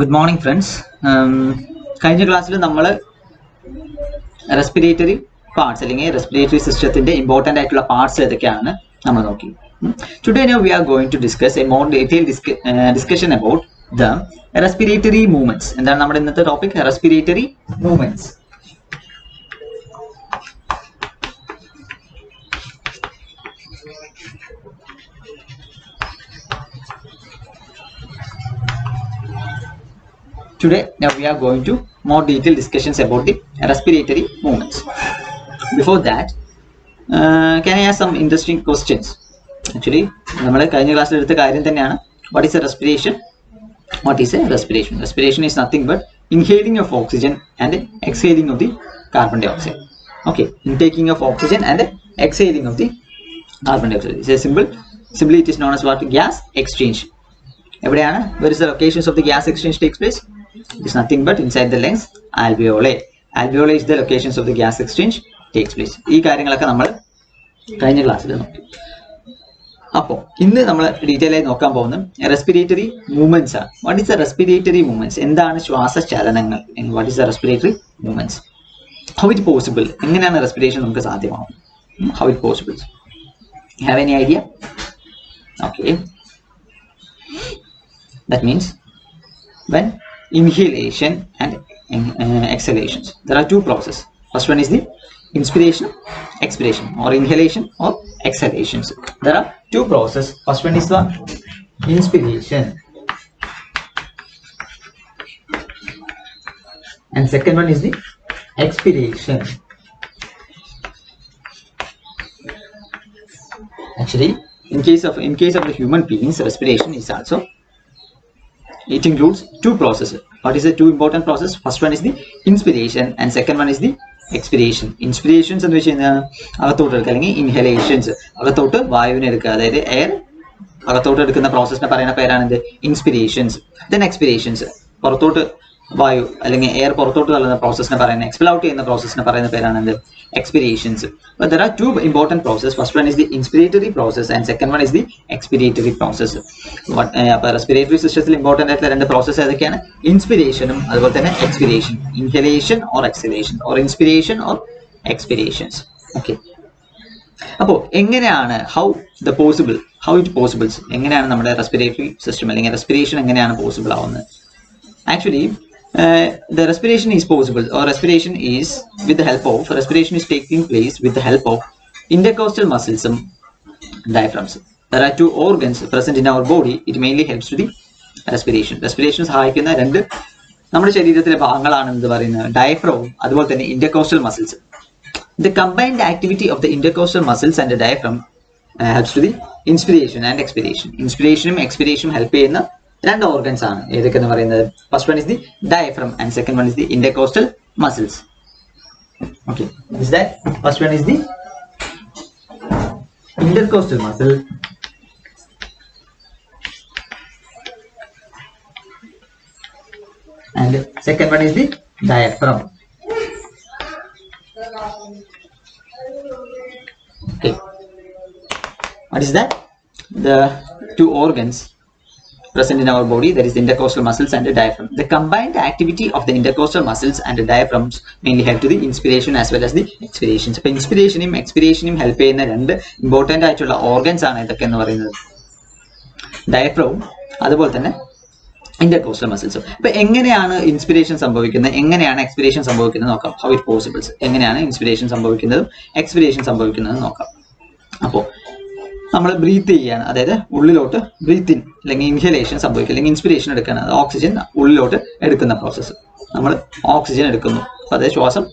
Good morning, friends. കഴിഞ്ഞ ക്ലാസ്സിൽ നമ്മൾ റെസ്പിറേറ്ററി പാർട്സ് അല്ലെങ്കിൽ റെസ്പിറേറ്ററി സിസ്റ്റത്തിന്റെ ഇമ്പോർട്ടന്റ് ആയിട്ടുള്ള പാർട്സ് ഏതൊക്കെയാണ് നമ്മൾ നോക്കി. Today now we are going to discuss a more detailed discussion about the respiratory movements. എന്താണ് നമ്മുടെ ഇന്നത്തെ topic? Respiratory movements. Today now we are going to more detailed discussions about the respiratory movements. Before that, can I ask some interesting questions? Actually, നമ്മൾ കഴിഞ്ഞ ക്ലാസ്സിൽ എടുത്ത കാര്യം തന്നെയാണ്. What is a respiration? What is a respiration? Respiration is nothing but inhaling of oxygen and exhaling of the carbon dioxide. Okay, intaking of oxygen and exhaling of the carbon dioxide. It's a simply it is known as what? Gas exchange. എവിടെയാണ്? Where is the locations of the gas exchange takes place? It is nothing but inside the lungs, alveoli. Alveoli is the locations of the gas exchange takes place. ഈ കാര്യങ്ങളൊക്കെ നമ്മൾ കഴിഞ്ഞ ക്ലാസ്സിൽ നോക്കി. അപ്പോൾ ഇന്ന് നമ്മൾ ഡീറ്റെയിൽ ആയി നോക്കാൻ പോകുന്നത് റെസ്പിറേറ്ററി മൂവ്മെന്റ്സ് ആണ്. What is the respiratory movements? എന്താണ് ശ്വാസചലനങ്ങൾ? What is the respiratory movements? How it possible? എങ്ങനെയാണ് റെസ്പിറേഷൻ നമുക്ക് സാധ്യമാവും? How it possible? Have any idea? Okay, that means when inhalation and exhalations, there are two processes. First one is the inspiration, expiration, or inhalation or exhalations. There are two processes. First one is the inspiration and second one is the expiration. Actually, in case of the human beings, respiration is also, it includes two processes. What is the two important process? First one is the inspiration and second one is the expiration. Inspirations എന്ന് വെച്ച് കഴിഞ്ഞാൽ അകത്തോട്ട് എടുക്കുക, അല്ലെങ്കിൽ inhalations അകത്തോട്ട് വായുവിനെ എടുക്കുക, അതായത് എയർ അകത്തോട്ട് എടുക്കുന്ന പ്രോസസ്സിനെ പറയുന്ന പേരാണ് എന്ത്? ഇൻസ്പിരേഷൻസ്. ദെൻ എക്സ്പിരേഷൻസ്, പുറത്തോട്ട് വായു അല്ലെങ്കിൽ എയർ പുറത്തോട്ട് തള്ളുന്ന പ്രോസസ്സിനെ പറയുന്ന, എക്സ്പെൽ ഔട്ട് ചെയ്യുന്ന പ്രോസസ്സിനെ പറയുന്ന പേരാണ് എന്ത്? എക്സ്പിരേഷൻസ്. But there are two important processes. First one is the inspiratory process and second one is the expiratory process. അപ്പോൾ റെസ്പിറേറ്ററി സിസ്റ്റത്തിൽ ഇമ്പോർട്ടൻ്റ് ആയിട്ടുള്ള രണ്ട് പ്രോസസ്സ് ഏതൊക്കെയാണ്? ഇൻസ്പിരേഷനും അതുപോലെ തന്നെ expiration. Inhalation or exhalation or inspiration or expirations. Okay, അപ്പോൾ എങ്ങനെയാണ് ഹൗ ഇറ്റ് പോസിബിൾസ്, എങ്ങനെയാണ് നമ്മുടെ റെസ്പിറേറ്ററി സിസ്റ്റം അല്ലെങ്കിൽ റെസ്പിറേഷൻ എങ്ങനെയാണ് പോസിബിൾ ആവുന്നത്? Actually, the respiration is possible, or respiration is taking place with the help of intercostal muscles and diaphragms. There are two organs present in our body. It mainly helps to the respiration. Respiration സഹായിക്കുന്ന രണ്ട് നമ്മുടെ ശരീരത്തിലെ ഭാഗങ്ങളാണ് എന്ത് പറയുന്നത്? ഡയഫ്രവും അതുപോലെ തന്നെ intercostal muscles. The combined activity of the intercostal muscles and the diaphragm helps to the inspiration and expiration. ഇൻസ്പിരേഷനും എക്സ്പിരേഷനും ഹെൽപ്പ് ചെയ്യുന്ന രണ്ട് ഓർഗൻസ് ആണ്. ഏതൊക്കെയെന്ന് പറയുന്നത്? First one is the diaphragm and second one is the intercostal muscles. Okay, is that first one is the intercostal muscle and second one is the diaphragm. Okay, what is that? The two organs present in our body, that is the intercostal muscles and the diaphragm. The combined activity of the intercostal muscles and the diaphragms mainly help to the inspiration as well as the expiration. So inspirationും എക്സ്പിരേഷനും help ചെയ്യുന്ന രണ്ട് important ആയിട്ടുള്ള organs ആണ് ഇതൊക്കെ എന്ന് പറയുന്നത്, ഡയഫ്രവും അതുപോലെ തന്നെ ഇന്റർകോസ്റ്റൽ മസിൽസും. അപ്പൊ എങ്ങനെയാണ് ഇൻസ്പിരേഷൻ സംഭവിക്കുന്നത്, എങ്ങനെയാണ് എക്സ്പിരേഷൻ സംഭവിക്കുന്നത് നോക്കാം. ഹൗ ഇറ്റ് പോസിബിൾസ്, എങ്ങനെയാണ് ഇൻസ്പിരേഷൻ സംഭവിക്കുന്നതും എക്സ്പിരേഷൻ സംഭവിക്കുന്നതും നോക്കാം. അപ്പോൾ നമ്മൾ ബ്രീത്ത് ചെയ്യാണ്, അതായത് ഉള്ളിലോട്ട് ബ്രീത്ത് ഇൻ അല്ലെങ്കിൽ ഇൻഹലേഷൻ സംഭവിക്കുക, അല്ലെങ്കിൽ ഇൻസ്പിരേഷൻ എടുക്കുകയാണ്. അത് ഓക്സിജൻ ഉള്ളിലോട്ട് എടുക്കുന്ന പ്രോസസ്സ്. നമ്മൾ ഓക്സിജൻ എടുക്കുന്നു, അതായത് ശ്വാസം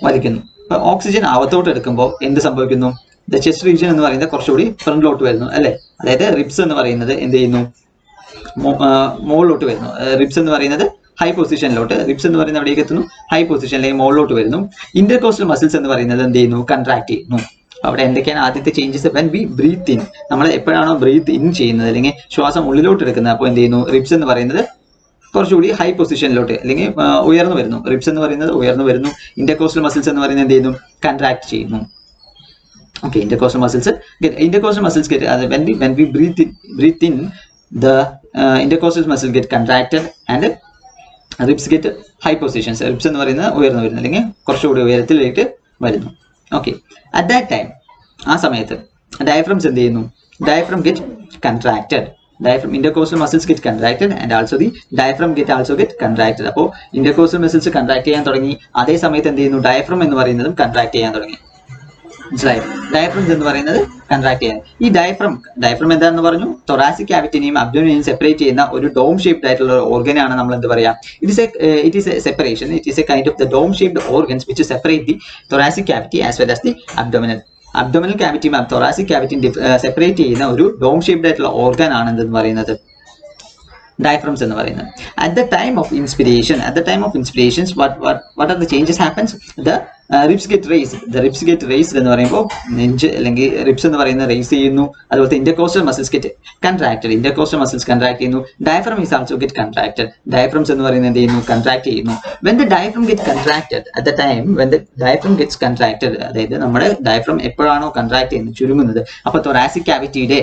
വലിക്കുന്നു. അപ്പൊ ഓക്സിജൻ അകത്തോട്ട് എടുക്കുമ്പോൾ എന്ത് സംഭവിക്കുന്നു? ദ ചെസ്റ്റ് റീജിയൻ എന്ന് പറയുന്നത് കുറച്ചുകൂടി ഫ്രണ്ടിലോട്ട് വരുന്നു, അല്ലെ? അതായത് റിബ്സ് എന്ന് പറയുന്നത് എന്ത് ചെയ്യുന്നു? മുകളിലോട്ട് വരുന്നു. റിബ്സ് എന്ന് പറയുന്നത് ഹൈ പൊസിഷനിലോട്ട്, റിബ്സ് എന്ന് പറയുന്നത് എവിടേക്ക് എത്തുന്നു? ഹൈ പൊസിഷൻ അല്ലെങ്കിൽ മുകളിലോട്ട് വരുന്നു. ഇന്റർകോസ്റ്റൽ മസിൽസ് എന്ന് പറയുന്നത് എന്ത് ചെയ്യുന്നു? കൺട്രാക്ട് ചെയ്യുന്നു. അവിടെ എന്തൊക്കെയാണ് ആദ്യത്തെ changes? When we breath in, നമ്മൾ എപ്പോഴാണോ ബ്രീത്ത് ഇൻ ചെയ്യുന്നത് അല്ലെങ്കിൽ ശ്വാസം ഉള്ളിലോട്ട് എടുക്കുന്നത്, അപ്പോൾ എന്ത് ചെയ്യുന്നു? റിബ്സ് എന്ന് പറയുന്നത് കുറച്ചുകൂടി ഹൈ പൊസിഷനിലോട്ട് അല്ലെങ്കിൽ ഉയർന്നു വരുന്നു. റിബ്സ് എന്ന് പറയുന്നത് ഉയർന്നു വരുന്നു. ഇന്റർകോസ്റ്റൽ മസിൽസ് എന്ന് പറയുന്നത് എന്ത് ചെയ്യുന്നു? കൺട്രാക്ട് ചെയ്യുന്നു. Okay, intercostal muscles get when we breathe in, the intercostal muscle get contracted and ribs get high positions. Ribs എന്ന് പറയുന്നത് ഉയർന്നു വരുന്നു, അല്ലെങ്കിൽ കുറച്ചുകൂടി ഉയരത്തിലേക്ക് വരുന്നു. ഓക്കെ, അറ്റ് ദാറ്റ് ടൈം, ആ സമയത്ത് ഡയഫ്രംസ് എന്ത് ചെയ്യുന്നു? Diaphragm get contracted. Diaphragm, intercostal muscles get contracted and also the diaphragm also get contracted. അപ്പോൾ intercostal muscles contract ചെയ്യാൻ തുടങ്ങി, അതേ സമയത്ത് എന്ത് ചെയ്യുന്നു? ഡയഫ്രം എന്ന് പറയുന്നതും contract ചെയ്യാൻ തുടങ്ങി. മനസ്സിലായോ? ഡയഫ്രംസ് എന്ന് പറയുന്നത് കൺട്രാക്ട് ചെയ്യാൻ. ഈ ഡയഫ്രം എന്താണെന്ന് പറഞ്ഞു? തൊറാസിക് ക്യാവിറ്റിനെയും അബ്ഡോമിനെയും സെപ്പറേറ്റ് ചെയ്യുന്ന ഒരു ഡോം ഷേപ്ഡ് ആയിട്ടുള്ള ഓർഗനാണ് നമ്മൾ എന്ത് പറയാ? It is a separation. It is a kind of the dome shaped organs which separate the thoracic cavity as well as the abdominal ക്യാവിറ്റിയും തൊറാസിക് ക്യാവിറ്റിയും സെപ്പറേറ്റ് ചെയ്യുന്ന ഒരു ഡോം ഷേപ്ഡ് ആയിട്ടുള്ള ഓർഗൻ ആണ് എന്തെന്ന് പറയുന്നത്? diaphragms എന്ന് പറയുന്നത്. At the time of inspirations, what are the changes happens? The ribs get raised. The ribs get raised എന്ന് പറയുമ്പോൾ നെഞ്ച് അല്ലെങ്കിൽ റിബ്സ് എന്ന് പറയുന്നത് റേസ് ചെയ്യുന്നു. അതുപോലെ intercostal muscles get contracted. intercostal muscles contract ചെയ്യുന്നു. diaphragm is also get contracted. diaphragms എന്ന് പറയുന്നത് എന്ത് ചെയ്യുന്നു? contract ചെയ്യുന്നു. When the diaphragm gets contracted, at the time when the diaphragm gets contracted, അതായത് നമ്മുടെ diaphragm എപ്പോഴാണോ contract ചെയ്യുന്നത്, ചുരുങ്ങുന്നത്, അപ്പോൾ thoracic cavityയുടെ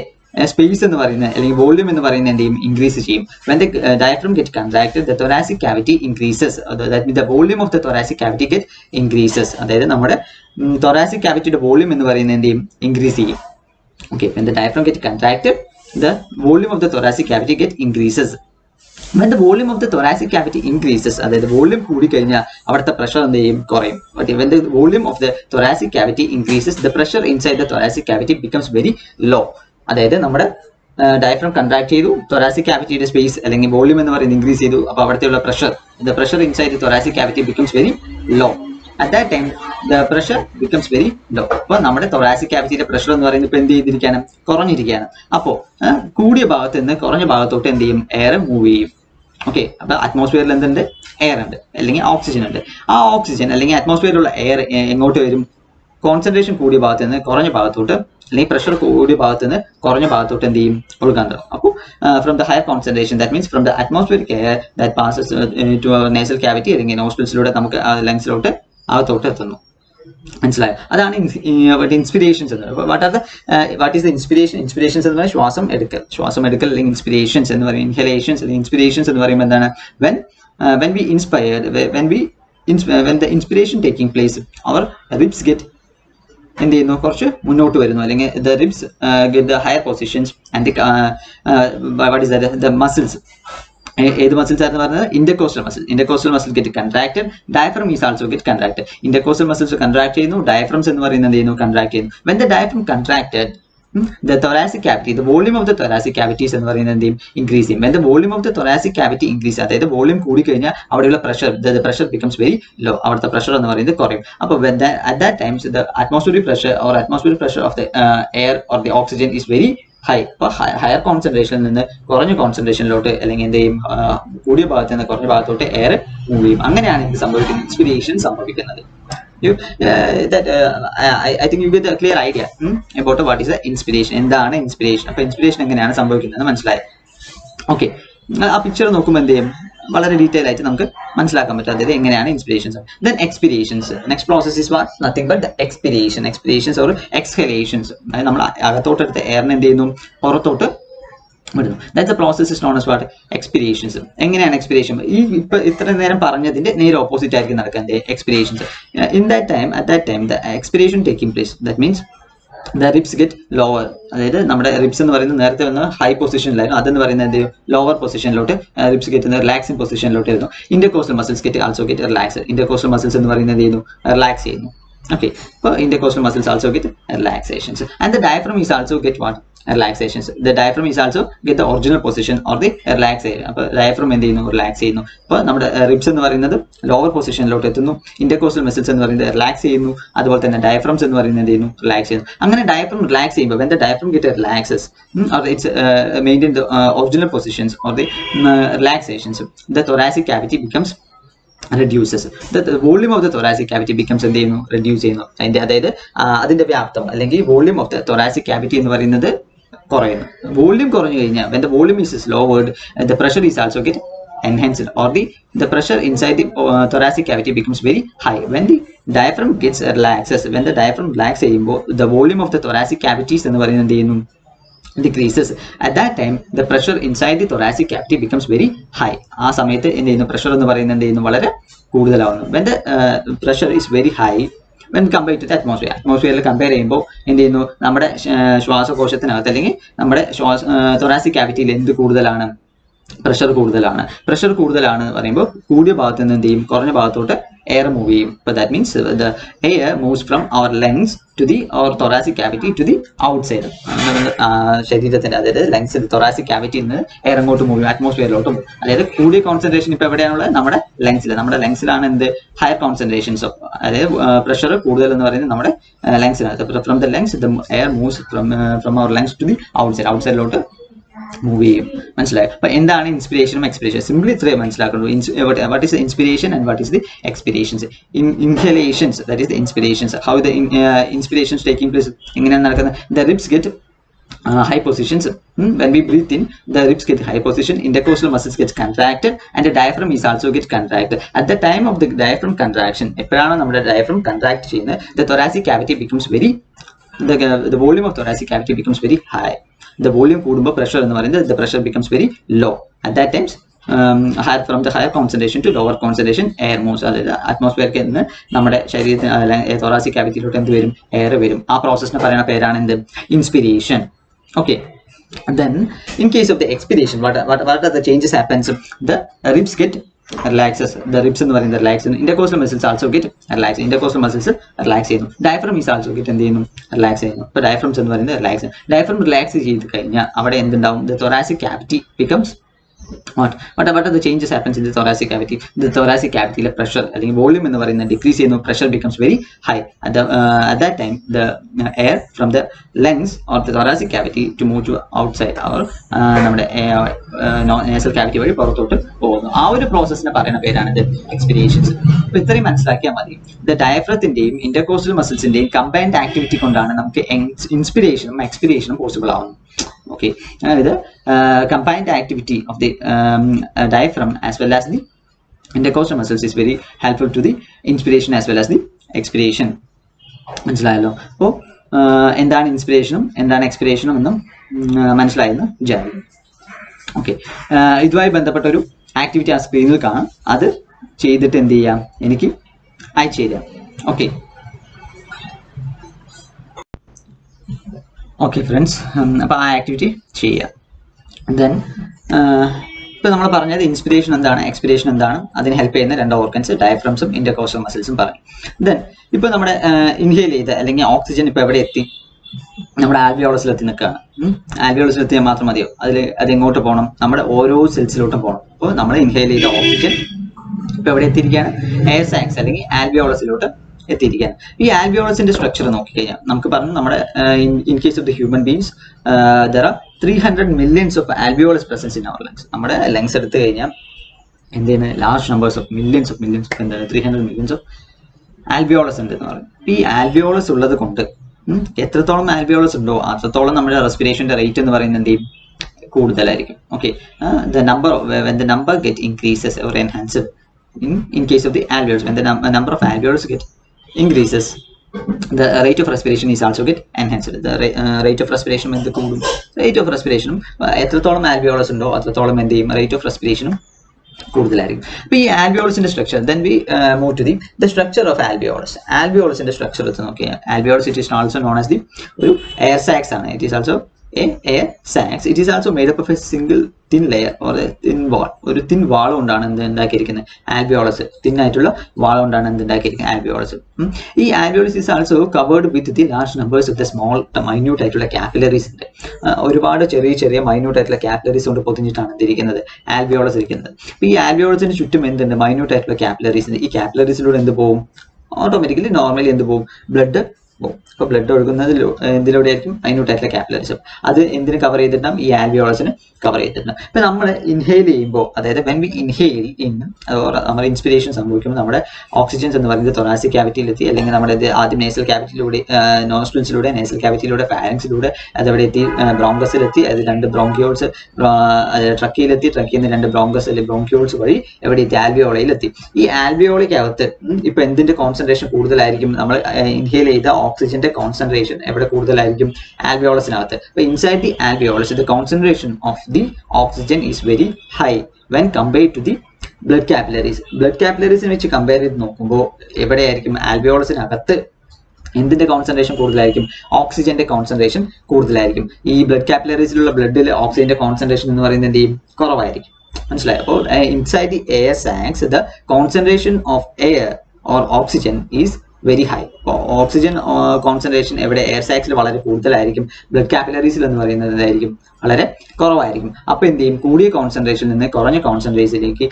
സ്പേസ് എന്ന് പറയുന്നത് അല്ലെങ്കിൽ വോള്യൂം എന്ന് പറയുന്നത് എന്ത് ചെയ്യും? ഇൻക്രീസ് ചെയ്യും. When the diaphragm get contracted, the thoracic cavity increases. That means the volume of the thoracic cavity get increases. അതായത് നമ്മുടെ thoracic cavityയുടെ വോള്യൂം എന്ന് പറയുന്നത് എന്ത് ചെയ്യും? ഇൻക്രീസ് ചെയ്യും. Okay, when the diaphragm get contracted, the volume of the thoracic cavity get increases. When the volume of the thoracic cavity increases, അതായത് volume കൂടി കഴിഞ്ഞാൽ അവിടുത്തെ പ്രഷർ എന്ത് ചെയ്യും? കുറയും. But when the volume of the thoracic cavity increases, the pressure inside the thoracic cavity becomes very low. അതായത് നമ്മുടെ diaphragm contract ചെയ്തു, തൊറാസിക് ക്യാവിറ്റിയുടെ സ്പേസ് അല്ലെങ്കിൽ വോള്യൂം എന്ന് പറയുന്നത് ഇൻക്രീസ് ചെയ്തു. അപ്പോൾ അവിടുത്തെയുള്ള the pressure inside the thoracic cavity becomes very low. At that time the pressure becomes very low. അപ്പോൾ നമ്മുടെ തൊറാസിക് ക്യാവിറ്റിയുടെ പ്രഷർ എന്ന് പറയുന്നത് ഇപ്പോൾ എന്ത് ചെയ്തിരിക്കുകയാണ്? കുറഞ്ഞിരിക്കുകയാണ്. അപ്പോൾ കൂടിയ ഭാഗത്ത് നിന്ന് കുറഞ്ഞ ഭാഗത്തോട്ട് എന്ത് ചെയ്യും? എയർ മൂവ് ചെയ്യും. ഓക്കെ, അപ്പോൾ അറ്റ്മോസ്ഫിയറിൽ എന്തുണ്ട്? എയർ ഉണ്ട്, അല്ലെങ്കിൽ ഓക്സിജൻ ഉണ്ട്. ആ ഓക്സിജൻ അല്ലെങ്കിൽ അറ്റ്മോസ്ഫിയറിലുള്ള എയർ എങ്ങോട്ട് വരും? കോൺസെൻട്രേഷൻ കൂടിയ ഭാഗത്ത് നിന്ന് കുറഞ്ഞ ഭാഗത്തോട്ട്, അല്ലെങ്കിൽ പ്രഷർ കൂടിയ ഭാഗത്ത് നിന്ന് കുറഞ്ഞ ഭാഗത്തോട്ട് എന്ത് ചെയ്യും? ഒഴുകാൻ തുടങ്ങും. അപ്പോൾ from the higher concentration, that means from the atmospheric air that passes to nasal cavity അല്ലെങ്കിൽ നോസ്ട്രിൽസിലൂടെ നമുക്ക് ലങ്സിലോട്ട് അകത്തോട്ട് എത്തുന്നു. മനസ്സിലായോ? അതാണ് ഇൻസ്പിരേഷൻസ് എന്ന് പറയുന്നത്. What is the inspiration? Inspirations എന്ന് പറയുന്നത് ശ്വാസം എടുക്കൽ അല്ലെങ്കിൽ ഇൻസ്പിരേഷൻസ് എന്ന് പറയും. ഇൻഹലേഷൻസ് അല്ലെങ്കിൽ ഇൻസ്പിരേഷൻസ് എന്ന് പറയുമ്പോൾ എന്താണ്? when we inspired, when the inspiration taking place, our ribs get എന്ത് ചെയ്യുന്നു? കുറച്ച് മുന്നോട്ട് വരുന്നു, അല്ലെങ്കിൽ the ribs get the higher positions and the what is that? The muscles. ഏത് മസിൽസ് ആയിരുന്നു പറഞ്ഞത്? Intercostal muscle get contracted, diaphragm is also get contracted. Intercostal muscles contract ചെയ്യുന്നു, ഡയഫ്രംസ് എന്ന് പറയുന്നത് എന്ത് ചെയ്യുന്നു? കൺട്രാക്ട് ചെയ്യുന്നു. When the diaphragm contracted, the thoracic cavity, the volume of the thoracic cavities എന്ന് പറയുന്നത് എന്ത് ചെയ്യും? ഇൻക്രീസ് ചെയ്യും. When the volume of the thoracic cavity increase, അതായത് വോളിയം കൂടി കഴിഞ്ഞാൽ അവിടെയുള്ള pressure, the pressure becomes very low. അവിടുത്തെ പ്രഷർ എന്ന് പറയുന്നത് കുറയും. അപ്പോൾ at that time the atmospheric pressure of the air or the oxygen is very high. അപ്പോൾ ഹയർ കോൺസെൻട്രേഷനിൽ നിന്ന് കുറഞ്ഞ കോൺസെൻട്രേഷനിലോട്ട്, അല്ലെങ്കിൽ എന്ത് ചെയ്യും? കൂടിയ ഭാഗത്ത് നിന്ന് കുറഞ്ഞ ഭാഗത്തോട്ട് എയർ മൂവ് ചെയ്യും. അങ്ങനെയാണ് ഇത് സംഭവിക്കുന്നത്, ഇൻസ്പിരേഷൻ സംഭവിക്കുന്നത്. I think you get a clear idea about what is the inspiration. എന്താണ് ഇൻസ്പിരേഷൻ? അപ്പോൾ ഇൻസ്പിരേഷൻ എങ്ങനെയാണ് സംഭവിക്കുന്നത് മനസ്സിലായി? ഓക്കെ, ആ പിക്ചർ നോക്കുമ്പോൾ എന്ത് ചെയ്യും? വളരെ ഡീറ്റെയിൽ ആയിട്ട് നമുക്ക് മനസ്സിലാക്കാൻ പറ്റും അതായത് എങ്ങനെയാണ് inspirations. Then expirations. Next process is what? Nothing but the expirations or exhalations. അതായത് നമ്മൾ അകത്തോട്ടെടുത്ത എയറിനെ എന്ത് ചെയ്യുന്നു? പുറത്തോട്ട് വിടുന്നു. That's a process is known as what? Expirations. എങ്ങനെയാണ് എക്സ്പിരേഷൻ? ഇപ്പൊ ഇത്ര നേരം പറഞ്ഞതിന്റെ നേരെ ഓപ്പോസിറ്റ് ആയിരിക്കും നടക്കുന്നത് എക്സ്പിരേഷൻസ്. At that time the expiration taking place, that means the ribs get lower. അതായത് നമ്മുടെ റിബ്സ് എന്ന് പറയുന്നത് നേരത്തെ വന്ന ഹൈ പൊസിഷനിലായിരുന്നു, അതെന്ന് പറയുന്നത് എന്ത് ചെയ്യും? ലോവർ പൊസിഷനിലോട്ട് റിബ്സ് ഗെറ്റ് റിലാക്സിംഗ് പൊസിഷനിലോട്ട് വരുന്നു. Intercostal muscles also get relax. Intercostal muscles എന്ന് പറയുന്നത് എന്ത് ചെയ്യുന്നു? റിലാക്സ് ചെയ്യുന്നു. Okay, so intercostal muscles also get relaxations, and the diaphragm is also get what? Relaxations. The diaphragm is also get the original position or the relaxation. അപ്പോൾ diaphragm എന്ത് ചെയ്യുന്നു? Relax ചെയ്യുന്നു. അപ്പോൾ നമ്മുടെ റിബ്സ് എന്ന് പറയുന്നത് ലോവർ പൊസിഷനിലോട്ട് എത്തുന്നു, ഇന്റർകോസ്റ്റൽ മസിൽസ് എന്ന് പറയുന്നത് റിലാക്സ് ചെയ്യുന്നു, അതുപോലെ തന്നെ ഡയഫ്രംസ് എന്ന് പറയുന്നത് എന്ത് ചെയ്യുന്നു? റിലാക്സ് ചെയ്യുന്നു. അങ്ങനെ ഡയഫ്രം റിലാക്സ് ചെയ്യുമ്പോൾ when the diaphragm get relaxes or it's maintain the original positions or the relaxations, the thoracic cavity becomes reduces. The volume of the thoracic cavity becomes എന്ത് ചെയ്യുന്നു? റെഡ്യൂസ് ചെയ്യുന്നു. അതായത് അതിന്റെ വ്യാപ്തം അല്ലെങ്കിൽ volume of the thoracic cavity എന്ന് പറയുന്നത് കുറയുന്നു. വോള്യൂം കുറഞ്ഞു കഴിഞ്ഞാൽ when the volume is lowered, the pressure is also get enhanced or the pressure inside the thoracic cavity becomes very high. When the diaphragm gets relaxes, when the diaphragm relax ചെയ്യുമ്പോൾ the volume of the thoracic cavities എന്ന് പറയുന്നത് എന്ത് ചെയ്യുന്നു? decreases. At that time, the pressure inside the thoracic cavity becomes very high. ആ സമയത്ത് എന്ത് ചെയ്യുന്നു, pressure എന്ന് പറയുന്നത് എന്ത് ചെയ്യുന്നു, വളരെ കൂടുതലാവുന്നു. When the pressure is very high when compared to the atmosphere, atmosphere compare ചെയ്യുമ്പോൾ എന്ത് ചെയ്യുന്നു, നമ്മുടെ ശ്വാസകോശത്തിനകത്ത് അല്ലെങ്കിൽ നമ്മുടെ thoracic cavityയിൽ എന്ത് കൂടുതലാണ്, പ്രഷർ കൂടുതലാണ്. പ്രഷർ കൂടുതലാണ് പറയുമ്പോൾ കൂടിയ ഭാഗത്ത് നിന്ന് എന്ത് ചെയ്യും, കുറഞ്ഞ ഭാഗത്തോട്ട് എയർ മൂവ് ചെയ്യും. അപ്പോൾ that means the air moves from our lungs to the our thoracic cavity to the outside. ശരീരത്തിന്റെ അതായത് ലങ്സ് thoracic cavity നിന്ന് എയർ അങ്ങോട്ട് മൂവ് ചെയ്യും, അറ്റ്മോസ്ഫിയറിലോട്ട് മൂവ്. അതായത് കൂടിയ കോൺസെൻട്രേഷൻ ഇപ്പോൾ എവിടെയാണുള്ളത്, നമ്മുടെ ലങ്സിലാണ് എന്ത് ഹയർ കോൺസെൻട്രേഷൻസ് ഓഫ്, അതായത് പ്രഷർ കൂടുതൽ എന്ന് പറയുന്നത് നമ്മുടെ ലങ്സിനകത്ത്. From the lungs the air moves from our lungs to the ഔട്ട്സൈഡിലോട്ട് മൂവ് ചെയ്യും. മനസ്സിലായോ? അപ്പൊ എന്താണ് ഇൻസ്പിരേഷനും എക്സ്പിരേഷൻ? സിംപ്ലി ഇത്രയും മനസ്സിലാക്കുന്നു. What is the inspiration and what is the expirations? Inhalations, that is the inspirations. How the inspirations taking place, എങ്ങനെയാണ് നടക്കുന്നത്? The ribs get high positions. When we breathe in, the ribs get high position, intercostal muscles get contracted, and the diaphragm is also get contracted. At the time of the diaphragm contraction, എപ്പോഴാണ് നമ്മുടെ diaphragm contract ചെയ്യുന്നത്, the thoracic cavity becomes very, the volume of thoracic cavity becomes very high. The volume കൂടുമ്പോൾ pressure എന്ന് പറയുന്നത്, the pressure becomes very low. At that times, from the higher concentration to lower concentration, air moves. അതായത് അറ്റ്മോസ്ഫിയർക്ക് നിന്ന് നമ്മുടെ ശരീരത്തിന് thoracic cavityയിലോട്ട് എന്ത് വരും, air വരും. ആ പ്രോസസ്സിനെ പറയുന്ന പേരാണ് എന്ത്, inspiration. Okay. Then, in case of the expiration, what are the changes happens? The ribs get relaxes. The ribs എന്ന് പറയുന്നത് relax. Intercostal muscles also get relaxed. Intercostal muscles relax ചെയ്യുന്നു. Diaphragm is also get എന്ത് ചെയ്യുന്നു, relax ചെയ്യുന്നു. അപ്പോൾ diaphragms എന്ന് പറയുന്നത് relax. Diaphragm relax ചെയ്ത് കഴിഞ്ഞാൽ അവിടെ എന്തുണ്ടാവും, the thoracic cavity becomes what are the changes happens in the thoracic cavity? The thoracic cavity pressure അല്ലെങ്കിൽ volume എന്ന് പറയുന്നത് decrease ചെയ്യുന്നു, pressure becomes very high. At that time, the air from the lungs or the thoracic cavity to move to outside or നമ്മുടെ nasal cavity വഴി പുറത്തോട്ട് പോകുന്നു. ആ ഒരു പ്രോസസ്സിനെ പറയുന്ന പേരാണ് എക്സ്പിരേഷൻസ്. അപ്പോൾ ഇത്രയും മനസ്സിലാക്കിയാൽ മതി. The diaphragmത്തിന്റെയും intercostal musclesന്റെയും combined activity കൊണ്ടാണ് നമുക്ക് ഇൻസ്പിരേഷനും എക്സ്പിരേഷനും പോസിബിൾ ആവുന്നത്. Okay, the combined activity of the diaphragm as well as the intercostal muscles is very helpful to the inspiration as well as the expiration. മനസ്സിലായല്ലോ? അപ്പോൾ എന്താണ് ഇൻസ്പിരേഷനും എന്താണ് എക്സ്പിരേഷനും എന്നും മനസ്സിലായെന്ന് വിചാരിക്കുന്നു. ഓക്കെ, ഇതുമായി ബന്ധപ്പെട്ട ഒരു ആക്ടിവിറ്റി ആ സ്ക്രീനിൽ കാണാം. അത് ചെയ്തിട്ട് എന്ത് ചെയ്യാം, എനിക്ക് അയച്ചു തരാം. ഓക്കെ. ഓക്കെ ഫ്രണ്ട്സ്, അപ്പോൾ ആ ആക്ടിവിറ്റി ചെയ്യാം. ദെൻ ഇപ്പോൾ നമ്മൾ പറഞ്ഞത് ഇൻസ്പിരേഷൻ എന്താണ്, എക്സ്പിരേഷൻ എന്താണ്, അതിന് ഹെൽപ്പ് ചെയ്യുന്ന രണ്ട് ഓർഗൻസ് ഡയഫ്രംസും ഇന്റർകോസ്റ്റൽ മസിൽസും പറഞ്ഞു. ദെൻ ഇപ്പോൾ നമ്മുടെ ഇൻഹേൽ ചെയ്ത് അല്ലെങ്കിൽ ഓക്സിജൻ ഇപ്പോൾ എവിടെ എത്തി, നമ്മുടെ ആൽവിയോളസിലെത്തി നിൽക്കുകയാണ്. ആൽവിയോളസിലെത്തിയാൽ മാത്രം മതിയോ, അത് എങ്ങോട്ട് പോകണം, നമ്മുടെ ഓരോ സെൽസിലോട്ടും പോകണം. അപ്പോൾ നമ്മൾ ഇൻഹേൽ ചെയ്ത ഓക്സിജൻ ഇപ്പോൾ എവിടെ എത്തിയിരിക്കുകയാണ്, എയർ സാക്സ് അല്ലെങ്കിൽ ആൽവിയോളസിലോട്ട് എത്തിയിരിക്കുകയാണ്. ഈ ആൽവിയോളസിന്റെ സ്ട്രക്ചർ നോക്കിക്കഴിഞ്ഞാൽ നമുക്ക് പറഞ്ഞു, നമ്മുടെ in case of the human beings there are 300 millions of alveolus presence in our lungs. നമ്മുടെ ലങ്സ് എടുത്തു കഴിഞ്ഞാൽ എന്ത് ചെയ്യുന്നത്, ലാർജ് നമ്പേഴ്സ് ഓഫ് മില്യൺസ് എന്താണ് 300 millions of ആൽവിയോളസ് ഉണ്ട് എന്ന് പറയും. ഈ ആൽവിയോളസ് ഉള്ളത് കൊണ്ട് എത്രത്തോളം ആൽവിയോളസ് ഉണ്ടോ അത്രത്തോളം നമ്മുടെ റെസ്പിറേഷന്റെ റേറ്റ് എന്ന് പറയുന്നത് എന്ത് ചെയ്യും, കൂടുതലായിരിക്കും. Okay, when the number get increases or enhanced in case of the alveolus, when the number of alveolus get increases, the rate of respiration is also get enhanced. The rate of respiration എന്ത് കൂടും, rate of respiration എത്രത്തോളം alveolus ഉണ്ടോ അത്രത്തോളം എന്ത് ചെയ്യും, rate of respiration കൂടുതലായിരിക്കും. അപ്പോൾ ഈ ആൽവിയോളസിന്റെ structure, then we move to the structure of alveolus. ആൽവിയോളസിന്റെ സ്ട്രക്ചർ എടുത്ത് നോക്കിയാൽ alveolus it is also known as the ഒരു എയർ സാക്സ് ആണ്. ഇറ്റ് ഈസ് ഓൾസോ air sacs. It is also made up of a single thin layer or a thin wall. ഒരു thin വാൾ കൊണ്ടാണ് ഉണ്ടാക്കിയിരിക്കുന്നത് ആൽവിയോളസ്. തിൻ ആയിട്ടുള്ള വാൾ കൊണ്ടാണ് ഉണ്ടാക്കിയിരിക്കുന്നത് ആൽവിയോളസ്. ഈ alveolus is also covered with the large numbers of the small minute ആയിട്ടുള്ള capillaries ഉണ്ട്. ഒരുപാട് ചെറിയ മൈന്യൂട്ട് ആയിട്ടുള്ള കാപ്പിലറീസ് കൊണ്ട് പൊതിഞ്ഞിട്ടാണ് എന്തിരിക്കുന്നത്, ആൽവിയോളസ് ഇരിക്കുന്നത്. അപ്പോൾ ഈ ആൽവിയോളസിന് ചുറ്റും എന്തുണ്ട്, മൈന്യൂട്ട് ആയിട്ടുള്ള കാപ്പിലറീസ് ഉണ്ട്. ഈ കാപ്പിലറീസിലൂടെ എന്ത് പോകും, ഓട്ടോമാറ്റിക്കലി നോർമലി എന്ത് പോകും, ബ്ലഡ് പോകും. അപ്പോൾ ബ്ലഡ് ഒഴുകുന്നത് എന്തിലൂടെ ആയിരിക്കും, മൈന്യൂട്ട് ആയിട്ടുള്ള കാപ്പിലറീസ്. അത് എന്തിന് കവർ ചെയ്തിട്ടുണ്ടാകും, ഈ ആൽവിയോളസിന് കവർ ചെയ്തിട്ടുണ്ടാകും. ഇപ്പം നമ്മൾ ഇൻഹെയിൽ ചെയ്യുമ്പോൾ, അതായത് വെൻ വി ഇൻഹെയിൽ നമ്മൾ ഇൻസ്പിരേഷൻ സംഭവിക്കുമ്പോൾ നമ്മുടെ ഓക്സിജൻസ് എന്ന് പറയുന്നത് തൊറാസിക് ക്യാവിറ്റിയിലെത്തി, അല്ലെങ്കിൽ നമ്മുടെ ആദ്യം നേസൽ ക്യാവിറ്റിയിലൂടെ, നോസ്ട്രിൽസിലൂടെ, നേസൽ ക്യാവിറ്റിയിലൂടെ, ഫാരിങ്സിലൂടെ, അതവിടെ എത്തി ബ്രോങ്കസിലെത്തി, അത് രണ്ട് ബ്രോങ്കിയോൾസ് ട്രക്കിയിലെത്തി, ട്രക്കിയിൽ നിന്ന് രണ്ട് ബ്രോങ്കസ് അല്ലെങ്കിൽ ബ്രോങ്കിയോൾസ് വഴി എവിടെ എത്തി, ആൽവിയോളയിലെത്തി. ഈ ആൽവിയോളയ്ക്കകത്ത് ഇപ്പം എന്തിന്റെ കോൺസെൻട്രേഷൻ കൂടുതലായിരിക്കും, നമ്മൾ ഇൻഹെയിൽ ചെയ്ത ഓക്സിജന്റെ കോൺസെൻട്രേഷൻ എവിടെ കൂടുതലായിരിക്കും? ആൽവിയോളസിനകത്ത്. അപ്പോൾ inside the alveolus the concentration of the oxygen is very high when compared to the blood capillaries. Blood കാപ്പിലറീസിനെ വെച്ച് കമ്പയർ ചെയ്ത് നോക്കുമ്പോൾ എവിടെയായിരിക്കും? ആൽവിയോളസിനകത്ത് എന്തിന്റെ കോൺസെൻട്രേഷൻ കൂടുതലായിരിക്കും? ഓക്സിജന്റെ കോൺസെൻട്രേഷൻ കൂടുതലായിരിക്കും. ഈ ബ്ലഡ് കാപ്പിലറീസിലുള്ള ബ്ലഡിൽ ഓക്സിജന്റെ കോൺസെൻട്രേഷൻ എന്ന് പറയുന്നത് എന്ത് ചെയ്യും? കുറവായിരിക്കും. മനസ്സിലായി? അപ്പോൾ inside the air sacs the concentration of air or oxygen is very high. Oxygen concentration എവിടെ? എയർ സാക്സിൽ വളരെ കൂടുതലായിരിക്കും. ബ്ലഡ് കാപ്പിലറീസിൽ എന്ന് പറയുന്നത് എന്തായിരിക്കും? വളരെ കുറവായിരിക്കും. അപ്പൊ എന്ത് ചെയ്യും? കൂടിയ കോൺസെൻട്രേഷനിൽ നിന്ന് കുറഞ്ഞ കോൺസെൻട്രേഷനിലേക്ക്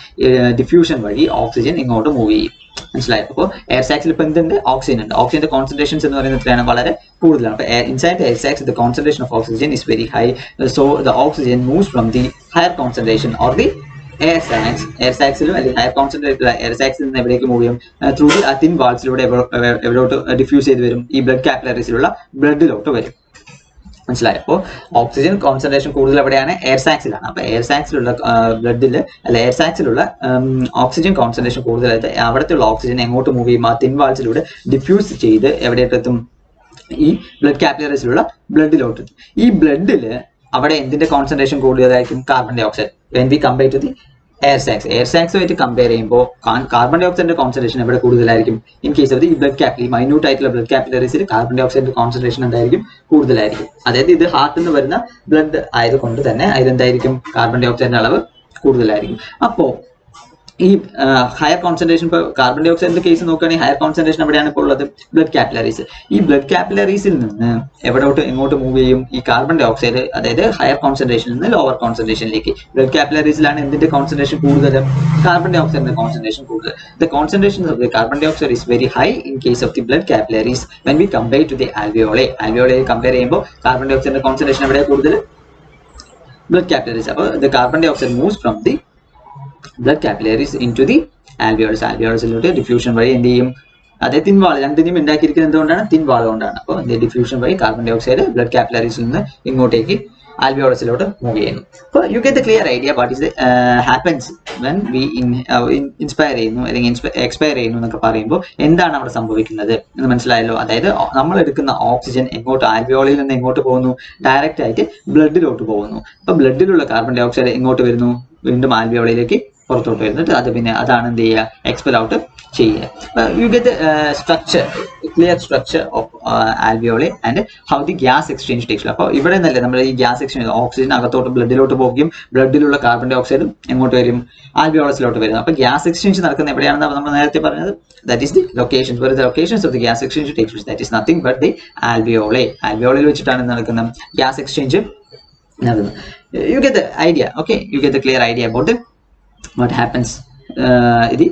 ഡിഫ്യൂഷൻ വഴി ഓക്സിജൻ ഇങ്ങോട്ട് മൂവ് ചെയ്യും. മനസ്സിലായി? അപ്പോൾ എയർ സാക്സിൽ ഇപ്പൊ എന്തുണ്ട്? ഓക്സിജൻ ഉണ്ട്. ഓക്സിജന്റെ കോൺസെൻട്രേഷൻസ് എന്ന് പറയുന്നത് എത്രയാണ്? വളരെ കൂടുതലാണ്. അപ്പൊ inside the air sacs the concentration of oxygen is very high. So the oxygen moves from the higher concentration or the air സാക്സിലും അല്ലെങ്കിൽ ഹയർ കോൺസെൻട്രേറ്റഡ് എയർ സാക്സിൽ നിന്ന് എവിടേക്ക് മൂവ് ചെയ്യും? ത്രൂ ദി തിൻ വാൾസിലൂടെ എവിടോട്ട് ഡിഫ്യൂസ് ചെയ്ത് വരും? ഈ ബ്ലഡ് കാപ്പിലറീസിലുള്ള ബ്ലഡിലോട്ട് വരും. മനസ്സിലായി? അപ്പോൾ ഓക്സിജൻ കോൺസെൻട്രേഷൻ കൂടുതൽ എവിടെയാണ്? എയർ സാക്സിലാണ്. അപ്പൊ എയർ സാക്സിലുള്ള ബ്ലഡിൽ അല്ല എയർ സാക്സിലുള്ള ഓക്സിജൻ കോൺസെൻട്രേഷൻ കൂടുതലായിട്ട് അവിടത്തുള്ള ഓക്സിജൻ എങ്ങോട്ട് മൂവ് ചെയ്യും? ആ തിൻ വാൾസിലൂടെ ഡിഫ്യൂസ് ചെയ്ത് എവിടെയെത്തും? ഈ ബ്ലഡ് കാപ്പിലറീസിലുള്ള ബ്ലഡിലോട്ട് എത്തും. ഈ ബ്ലഡില് അവിടെ എന്തിന്റെ കോൺസെൻട്രേഷൻ കൂടുതലായിരിക്കും? Carbon dioxide. When we compare to the air sacs. Air സാക്സുമായിട്ട് കമ്പയർ ചെയ്യുമ്പോൾ കാർബൺ ഡൈ ഓക്സൈഡിന്റെ കോൺസെൻട്രേഷൻ എവിടെ കൂടുതലായിരിക്കും? In case of the blood capillary, minute ആയിട്ടുള്ള ബ്ലഡ് കാപ്പിലറീസിൽ കാർബൺ ഡൈ ഓക്സൈഡിന്റെ കോൺസെൻട്രേഷൻ എന്തായിരിക്കും? കൂടുതലായിരിക്കും. അതായത് ഇത് ഹാർട്ടിൽ നിന്ന് വരുന്ന ബ്ലഡ് ആയതുകൊണ്ട് തന്നെ അതിലെന്തായിരിക്കും? കാർബൺ ഡൈ ഓക്സൈഡിന്റെ അളവ് കൂടുതലായിരിക്കും. അപ്പോൾ ഈ ഹയർ കോൺസെൻട്രേഷൻ, ഇപ്പോൾ കാർബൺ ഡൈ ഓക്സൈഡിന്റെ കേസ് നോക്കുകയാണെങ്കിൽ ഹയർ കോൺസെൻട്രേഷൻ എവിടെയാണ് ഇപ്പോൾ ഉള്ളത്? Blood capillaries. ഈ ബ്ലഡ് കാപ്പിലറീസിൽ നിന്ന് എവിടോട്ട് എങ്ങോട്ട് മൂവ് ചെയ്യും? ഈ കാർബൺ ഡൈ ഓക്സൈഡ് അതായത് ഹയർ കോൺസെൻട്രേഷനിൽ നിന്ന് ലോവർ കോൺസെൻട്രേഷനിലേക്ക്. ബ്ലഡ് കാപ്പിലറീസിലാണ് എന്തിന്റെ കോൺസെൻട്രേഷൻ കൂടുതൽ? കാർബൺ ഡൈ ഓക്സൈഡിന്റെ കോൺസെൻട്രേഷൻ കൂടുതൽ. The concentration of the carbon dioxide is very high in case of the blood capillaries when we compare to the alveoli. Alveoli compare ചെയ്യുമ്പോൾ കാർബൺ ഡൈ ഓക്സൈഡിന്റെ കോൺസെൻട്രേഷൻ എവിടെയാണ് കൂടുതൽ? Blood capillaries. അപ്പോൾ the carbon dioxide moves from the blood capillaries into the alveolus. ആൽവിയോളസിലോട്ട് diffusion വഴി എന്ത് ചെയ്യും? അതേ തിൻ വാൾ, രണ്ടിനെയും ഉണ്ടാക്കിയിരിക്കുന്നത് എന്തുകൊണ്ടാണ്? തിൻ വാൾ കൊണ്ടാണ്. അപ്പോൾ ഡിഫ്യൂഷൻ വഴി കാർബൺ ഡൈ ഓക്സൈഡ് ബ്ലഡ് കാപ്പിലറീസിൽ നിന്ന് ഇങ്ങോട്ടേക്ക് ആൽവിയോളസിലോട്ട് മൂവ് ചെയ്യുന്നു. അപ്പോൾ you get A clear idea what is happens when we inspire ചെയ്യുന്നു അല്ലെങ്കിൽ എക്സ്പയർ ചെയ്യുന്നു എന്നൊക്കെ പറയുമ്പോൾ എന്താണ് അവിടെ സംഭവിക്കുന്നത് എന്ന് മനസ്സിലായല്ലോ. അതായത് നമ്മൾ എടുക്കുന്ന ഓക്സിജൻ എങ്ങോട്ട്? ആൽവിയോളിൽ നിന്ന് എങ്ങോട്ട് പോകുന്നു? ഡയറക്റ്റ് ആയിട്ട് ബ്ലഡിലോട്ട് പോകുന്നു. അപ്പൊ ബ്ലഡിലുള്ള കാർബൺ ഡൈ ഓക്സൈഡ് എങ്ങോട്ട് വരുന്നു? വീണ്ടും ആൽവിയോളിലേക്ക് പുറത്തോട്ട് വരുന്നിട്ട് അത് പിന്നെ അതാണ് എന്ത് ചെയ്യുക? എക്സ്പെൽ ഔട്ട് ചെയ്യുക. You get structure, clear structure of alveoli and how the gas exchange takes. അപ്പോൾ ഇവിടെ നിന്നല്ലേ നമ്മൾ ഈ ഗ്യാസ് എക്സ്ചേഞ്ച്, ഓക്സിജൻ അകത്തോട്ട് ബ്ലഡിലോട്ട് പോകുകയും ബ്ലഡിലുള്ള കാർബൺ ഡൈ ഓക്സൈഡും എങ്ങോട്ട് വരും? ആൽവിയോളസിലോട്ട് വരും. അപ്പോൾ ഗ്യാസ് എക്സ്ചേഞ്ച് നടക്കുന്ന എവിടെയാണെന്ന് നമ്മൾ നേരത്തെ പറഞ്ഞത്? That is the locations. Where the locations of the gas exchange takes place. That is nothing but the alveoli. ആൽവിയോളിൽ വെച്ചിട്ടാണ് നടക്കുന്ന ഗ്യാസ് എക്സ്ചേഞ്ച് നടക്കുന്നത്. You get the idea, okay? You get the clear idea about what happens ഇത്